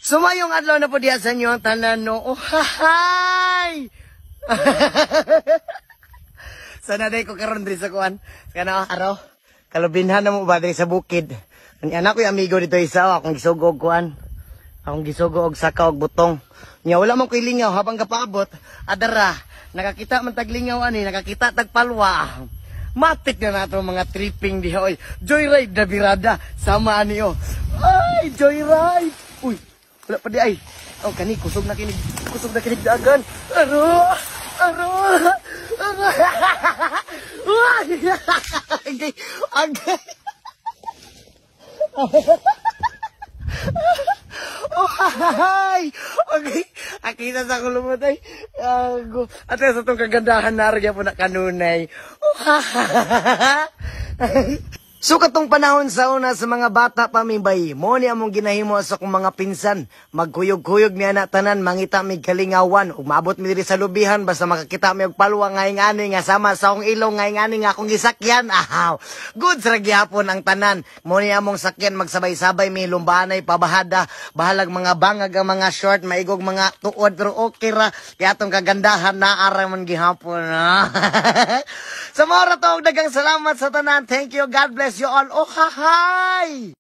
Sumayong adlaw na po diya sa inyo ang tanan no. Oh, hahay! Sana day ko karon diri sa kuan. Kana araw. Kalubinhan na mo ba diri sa bukid. Ang anak ko yung amigo dito isa, akong gisugo og kuan. Akong gisugo og saka og butong. Nya wala man koy lingaw habang kapaabot. Adara, nakakita man tag lingaw ani, nakakita tag palwa. Matik na nato mga tripping diha oy. Joyride na birada sama ani oh. Ay, joyride. Uy, wala pa di ay. Oh, kani kusog na kinig dagan. Aro. Agay. Oh, hi! Okay, akita sa kulumot ay. At sa itong kagandahan na rin po na kanunay. So katong panahon sa una sa mga bata pa mi bay, mo ni among ginahimo sa akong mga pinsan, magkuyog-kuyog mi ana tanan, mangita mi kalingawan, ug maabot mi diri sa lubihan basta makakita mi og palwa ngani nga sama sa akong ilong ngani nga akong gisakyan. Ahaw. Good sa gyapon ang tanan. Mo ni among sakyan magsabay-sabay mi lumbanay pabahada, bahalag mga bangag ang mga short, maigog mga tuod pero okay ra. Kaya atong kagandahan na ara man gihapon. Sa mga to, dagang salamat sa tanan. Thank you. God bless you all. Oh, hi!